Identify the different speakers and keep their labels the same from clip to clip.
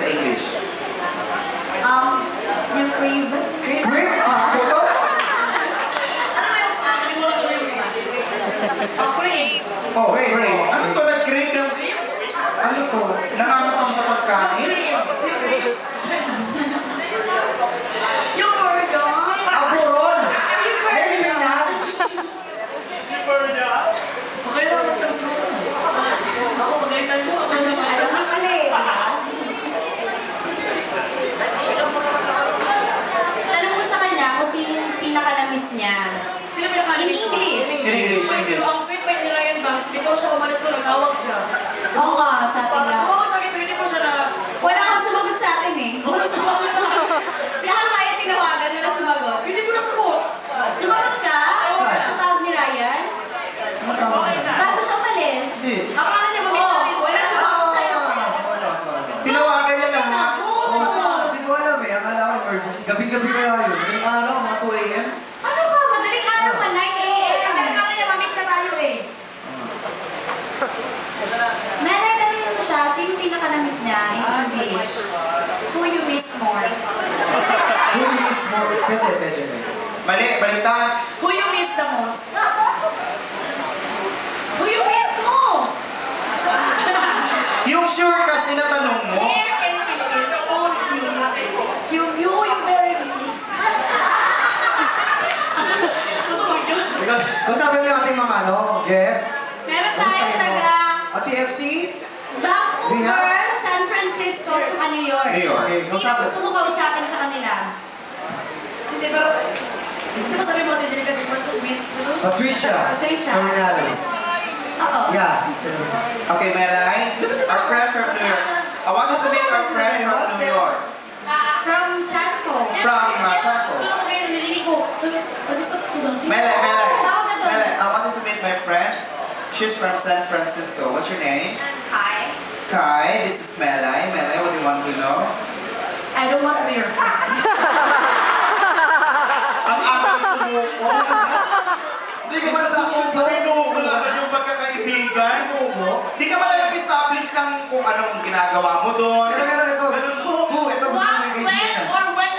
Speaker 1: sa English?
Speaker 2: Yung crave.
Speaker 1: Crave? Ito?
Speaker 2: Ano ba yung kalimutan ko na yung crave?
Speaker 1: Oh, crave. Ano to? Nag-crave ng... Ano to? Nangangatang sa pagkain?
Speaker 2: Yung burger.
Speaker 1: Aburon!
Speaker 2: Yung burger. Okay lang, magtas mo. Ako, pagalitan mo.
Speaker 3: Alam mo pala eh, di ba? Tanong mo sa kanya kung sinong pinaka-na-miss niya.
Speaker 2: Sino pinakalis?
Speaker 3: In English.
Speaker 1: In English, English.
Speaker 2: Ang sweet pa ni Ryan Banks, before siya umalis ko, nagtawag siya.
Speaker 3: Oo nga, sa atin lang.
Speaker 2: Tumawag sa akin, pero hindi ko siya na...
Speaker 3: Wala kang sumagot sa atin eh.
Speaker 2: Umalis tumawag sa akin.
Speaker 3: Lahat tayo tinawagan, wala sumagot.
Speaker 2: Hindi ko na sagot.
Speaker 3: Sumagot ka?
Speaker 1: Saan?
Speaker 3: Sa tawag ni Ryan?
Speaker 1: Matawag na.
Speaker 3: Bago siya umalis.
Speaker 1: Hindi.
Speaker 2: Akala niya mag-isa.
Speaker 3: Oo, wala sumagot sa'yo.
Speaker 1: Tinawagan niya lang ha?
Speaker 3: Sinagot!
Speaker 4: Hindi ko alam eh. Akala ko emergency. Gabi-gabi kaya yun. Ngayong araw, mga 2 a.m.
Speaker 3: Ano ka? Madaling araw pa, 9
Speaker 2: Kasi
Speaker 3: a.m.
Speaker 2: akala niya mamiss na tayo eh.
Speaker 3: Melay, tanongin mo siya, sino pinaka-na-miss niya in English?
Speaker 2: Who you miss more?
Speaker 4: Who is more? Pwede.
Speaker 1: Mali, baliktad.
Speaker 2: Who you miss the most? Who you miss most?
Speaker 1: Yung sure kasi na tanong mo.
Speaker 2: Here in Philippines, only you very miss. Ano ba yun?
Speaker 4: Kasabi mo yung ating mga ano, guest.
Speaker 3: Meron tayong taga
Speaker 4: TFC?
Speaker 3: Vancouver, San Francisco, tsaka New York.
Speaker 1: New York.
Speaker 4: Okay,
Speaker 3: Sino gusto mo kausapin sa kanila?
Speaker 2: Hindi, pero... Hindi ba sabi mo, Angelica, si Marcos miss too?
Speaker 4: Patricia.
Speaker 3: Patricia.
Speaker 4: Terminal.
Speaker 3: Oo.
Speaker 4: Yeah.
Speaker 1: Okay, Melay. Our friend from New York. I wanted to meet our friend from New York.
Speaker 3: From Sanfo.
Speaker 1: From Sanfo.
Speaker 2: Doon ako kayo naliligo. Gusto ko dati.
Speaker 1: Melay.
Speaker 3: Tawag ka doon.
Speaker 1: Melay, I wanted to meet my friend. She's from San Francisco. What's your name?
Speaker 3: Hi.
Speaker 1: Kai. This is Melay. Melay, what do you want to know?
Speaker 2: I don't want to be your friend.
Speaker 1: Ang aming sumuko. Hindi ka man sumuko agad yung pagkakaibigan. Hindi ka pala nag-establish ng kung anong ginagawa mo doon.
Speaker 4: Pero ito. Ito gusto mo yung
Speaker 2: When
Speaker 4: kaibigan.
Speaker 2: or when?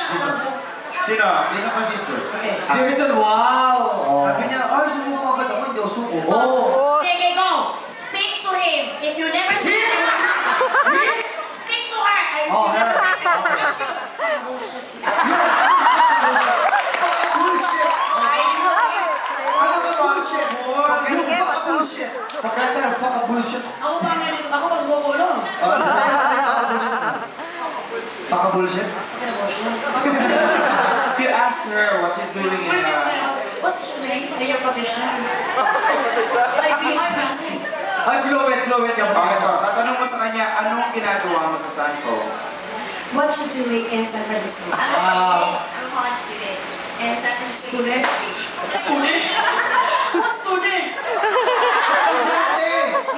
Speaker 1: Sino?
Speaker 4: Di San Francisco.
Speaker 2: Okay.
Speaker 4: Jason, wow! Sabi niya, ay, sumuko agad ako. Hindi ako suko.
Speaker 2: Sige, go. Speak to him. If you never speak to him, speak to her. If you never speak to her, bullshit.
Speaker 4: Bullshit! Bullshit! You fuck bullshit! Pagkata, fuck bullshit.
Speaker 2: Ako pa nga dito. Ako pa susuko lang.
Speaker 4: Sabi fuck bullshit na. Fuck bullshit?
Speaker 1: You asked her what she's doing in
Speaker 2: What's your name? Mayor Patricia. Like,
Speaker 4: Ay, fluent ka ba?
Speaker 1: Okay, ito. Tatanong mo sa kanya, anong ginagawa mo sa Sanfo?
Speaker 2: what you doing in San Francisco?
Speaker 3: I'm a student. I'm a college student. And San Francisco
Speaker 2: Student?
Speaker 3: University.
Speaker 2: Student? What student?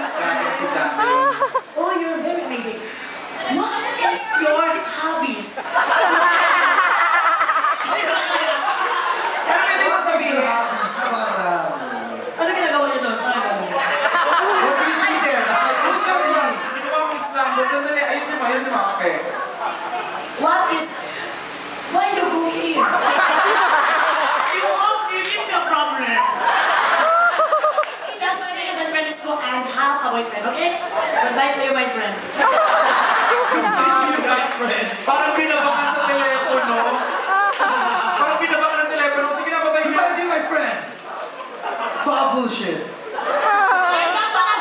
Speaker 1: Grabe si Jasmine.
Speaker 2: Oh, you're very amazing. What is your hobbies?
Speaker 1: Ano ibig
Speaker 4: What is
Speaker 1: sabihin?
Speaker 4: your hobbies?
Speaker 2: Ano ginagawa niyo doon? Ano ginagawa niyo?
Speaker 4: What do you do there? Aside from studies?
Speaker 1: Hindi ko ba mag-Istanbul? Sandali, ayusin mo. Okay.
Speaker 2: What is... Why you go here? You won't give me a problem. Just stay in San Francisco and have a boyfriend, okay? Goodbye to you, my friend.
Speaker 1: Parang binabangan sa telepono. Parang binabangan ng telepono. Sige na, babay na.
Speaker 4: Goodbye to you, my friend! Fuck bullshit!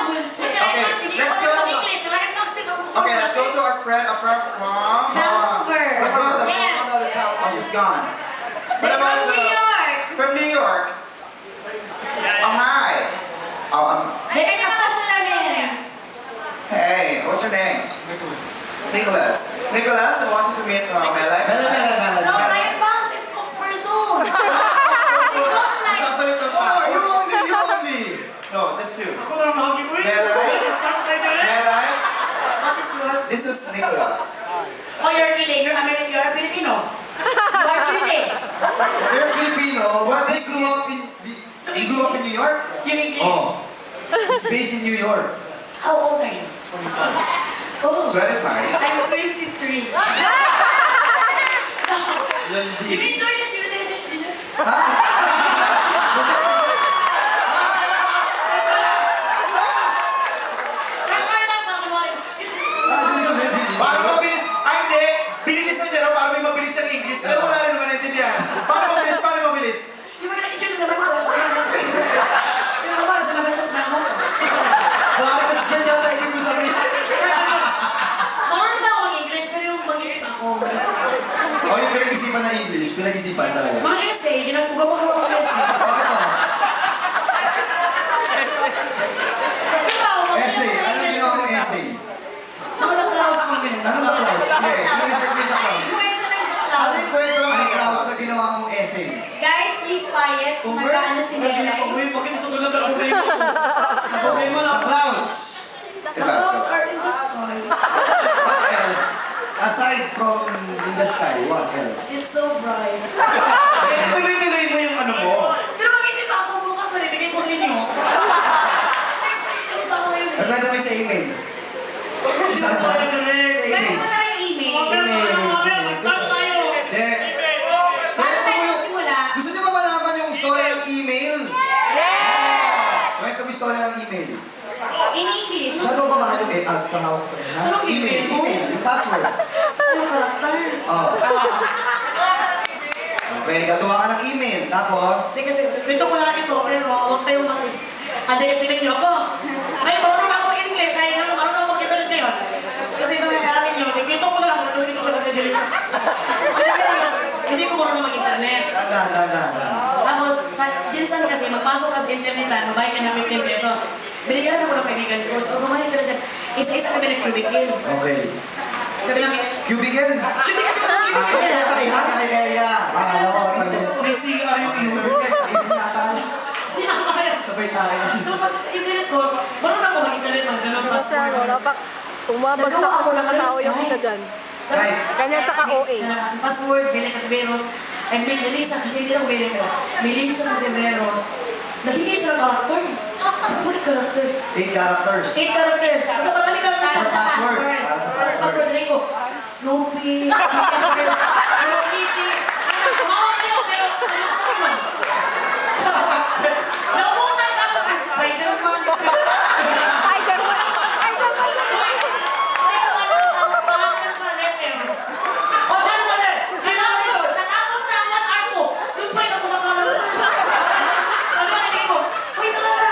Speaker 3: Bullshit.
Speaker 1: Okay, let's go. Okay, let's go to our friend from
Speaker 3: Vancouver.
Speaker 1: What about the
Speaker 2: Yes.
Speaker 1: Oh, she's gone. What
Speaker 3: From
Speaker 1: about
Speaker 3: New York.
Speaker 1: from New York? Oh, hi. Oh,
Speaker 3: There's a customer namin.
Speaker 1: hey, what's your name? Nicholas. Nicholas, I want you to meet Melay.
Speaker 2: No, Ryan Banks is spokesperson.
Speaker 3: I don't like...
Speaker 1: Sasalita
Speaker 4: Oh,
Speaker 1: tayo.
Speaker 4: you only!
Speaker 1: No, just two.
Speaker 2: Ako na lang mag-give
Speaker 1: Melay,
Speaker 2: What is yours?
Speaker 1: this is Nicholas.
Speaker 2: Oh, you're kidding. You're American. You're Filipino. You are kidding.
Speaker 4: You're Filipino, but they grew up in... You grew up in New York?
Speaker 2: You English.
Speaker 4: Oh. He's based in New York.
Speaker 2: How old are you? Oh,
Speaker 1: 25?
Speaker 2: I'm 23.
Speaker 4: Landi.
Speaker 2: You enjoy this, you enjoy. Try lang, baka kumari.
Speaker 1: Para mabilis, hindi, binilisan niya raw para may mabilis siyang English. Pero wala rin naman naintindihan. Paano mabilis?
Speaker 2: Yung mga na-enjoy na naman ako. Yung naman, sa naman ko sa naman.
Speaker 4: Bakit kasi dyan yata hindi mo sabihin?
Speaker 2: Marunong na ako mag-English, pero yung mag-isip ako.
Speaker 4: Oh, yung pinag-isipan na English, pinag-isipan talaga.
Speaker 2: Mga essay, ginagawa ko ng essay.
Speaker 4: Bakit to?
Speaker 2: Ikaw,
Speaker 4: Essay, anong ginawa mong essay?
Speaker 2: Mga na-clouds mo ganun.
Speaker 4: Anong the clouds? Yeah, please repeat the clouds.
Speaker 3: Kwento ng The
Speaker 4: Ano
Speaker 3: Clouds.
Speaker 4: yung kwento ng the clouds na ginawa mong essay?
Speaker 3: Guys, please quiet. Nag-ano si Nelay.
Speaker 2: Bakit ito talaga ang problema ko? Ang problema lang.
Speaker 4: The clouds.
Speaker 2: The clouds are in the sky.
Speaker 4: What else? Aside from in the sky, what else?
Speaker 2: It's so bright.
Speaker 1: Tuloy-tuloy mo yung ano mo.
Speaker 2: Pero mag-isip ako bukas na ibigay ko sa inyo. May mag-isip ako ngayon eh.
Speaker 5: Nagpwede mo sa email.
Speaker 4: Isa sa...
Speaker 3: Kwento mo na yung email.
Speaker 4: Eh,
Speaker 3: Paano tayo nagsimula?
Speaker 4: gusto niyo ba malaman yung story ng email? Yeah! Kwento mo yung story ng email.
Speaker 3: In English.
Speaker 4: Siya daw ba mahal yung tawag ko?
Speaker 2: Anong email?
Speaker 4: Email, yung password.
Speaker 2: Ano characters?
Speaker 4: Oh. Okay, gagawa ka ng email. Tapos,
Speaker 2: Hindi kasi, kwento ko lang ito, pero huwag kayong mag-is. Underestimate niyo ako. Ay, marunong ako mag-English. Ay, marunong ako mag-internet ngayon. Kasi nangyayari niyo, kwento ko lang ako, tapos hindi ko siya mag-internet. Hindi ko marunong mag-internet.
Speaker 4: dahan.
Speaker 2: Tapos, sa Jinsan kasi, magpasok ka sa internetan, mabayad ka ng 15 pesos. Binigyan ako ng kaibigan ko. So, gumahin ka na siya. Isa-isa kami nag-cubicle.
Speaker 4: Okay.
Speaker 2: Sa kami namin,
Speaker 4: Cubicle? Area.
Speaker 1: May CR yung internet.
Speaker 2: siya ako yun.
Speaker 4: Sabay tayo.
Speaker 2: Tapos pag internet ko, marunong ako mag-internet, mag-ganun pa.
Speaker 6: Umabagsak
Speaker 2: Nagawa
Speaker 6: ako
Speaker 2: ng
Speaker 6: ng tao yung
Speaker 2: Skype.
Speaker 6: isa dyan.
Speaker 4: Skype.
Speaker 6: Ganyan sa ka-OA.
Speaker 2: Password, bilang katiberos. Ay, may lista, kasi hindi ako bilang ko. May lista ng katiberos. Nahingi siya ng character. Bakit character?
Speaker 4: 8 characters.
Speaker 2: 8 characters. Sa marami characters.
Speaker 3: Para sa password.
Speaker 4: Para sa
Speaker 2: Password
Speaker 4: password.
Speaker 2: rin ko. Snoopy. Hello Kitty. Tumawa kayo, pero ayos ko naman. Naubusan ka ako. Spider-Man. Natapos na ang 1 hour ko. Yung pa rin ako sa characters. Sabi ko, nagay ko, uy, tara na.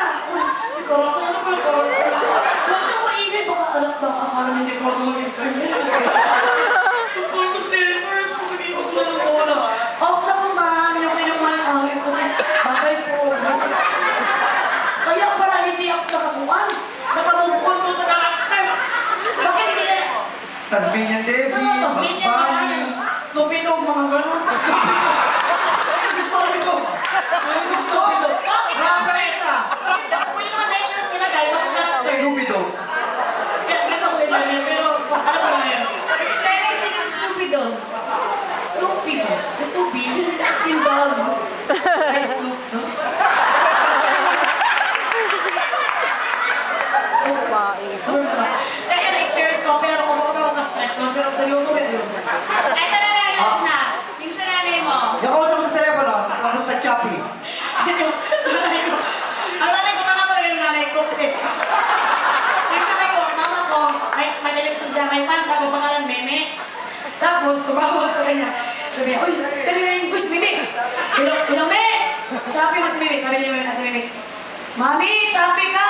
Speaker 2: Ikaw, ano ba ikaw? Huwag ka ko ingay, baka alam ba, akala hindi ko ako mag-internet. Tapos neighbors, sabi ko, wala. Off na po, ma'am. Yung kinuman ay kasi, babay po. Kaya pala hindi ako nakakuhan. Nakamubon ko sa characters. Bakit hindi na?
Speaker 4: Tasmanian Devil, Bugs Bunny.
Speaker 2: Snoopy Dog, mga gano'n.
Speaker 4: Si Story Dog!
Speaker 2: Snoopy Dog. Bakit? Pwede naman 9 years nilagay, bakit character?
Speaker 4: Snoopy Dog.
Speaker 2: Kaya ganda ko sa ilalim, pero alam mo na yun.
Speaker 3: Pero sino si Snoopy Dog?
Speaker 2: Snoopy ba? Si Snoopy?
Speaker 3: Yung dog.
Speaker 2: Ay, Snoop, no? Kaya na-experience ko, pero kung ako ka-stress no? Pero seryoso ba yun?
Speaker 3: Ito na last na. Yung sa nanay mo.
Speaker 5: Nakausap mo sa telepono, tapos nag-choppy.
Speaker 2: Ang nanay ko na talaga yung nanay ko kasi yung nanay ko, mama ko, may madalit ko siya, may fans ako, pangalan Meme. Tapos, tumawag sa kanya. Sabi niya, uy, talaga yung gusto, Meme. Hello, Me! Choppy mo si Meme. Sabi niya Ate Meme, Mami, choppy ka!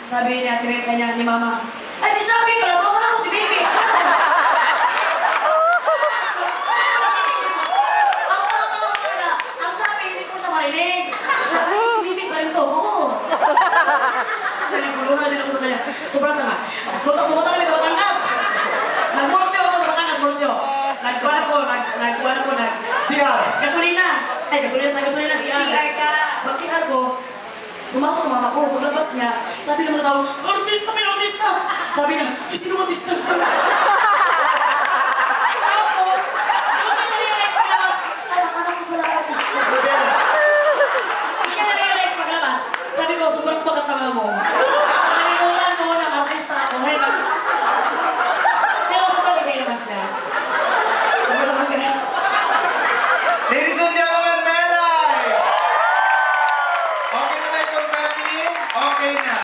Speaker 2: Sabi niya Ate Meme kanya ni Mama, ay, si Choppy pala, baka na ako si Meme. Ang tawa-tawa ko talaga. Ang sabi, hindi ko siya marinig. Siya, ay, si Meme pa rin to. Oo. Nagulungan din ako sa kanya. Sobrang tanga. Pumunta kami sa Batangas. Nag-morsyo ako sa Batangas, morsyo. Nagkuhan ko,
Speaker 5: Siya!
Speaker 2: gasolina. Ay, gasolina, CR.
Speaker 3: CR ka.
Speaker 2: Pag-CR ko, pumasok ang mama ko. Paglabas niya, sabi ng mga tao, artista, may artista. Sabi niya, sino artista? Sabi niya. Tapos, hindi niya na-realize paglabas. Ay, nakasama ko pala artista. Hindi niya na-realize paglabas. Sabi ko, sobrang pagkatanga mo. Nalimutan mo na artista ako.
Speaker 1: Okay na ba yung confetti? Okay na.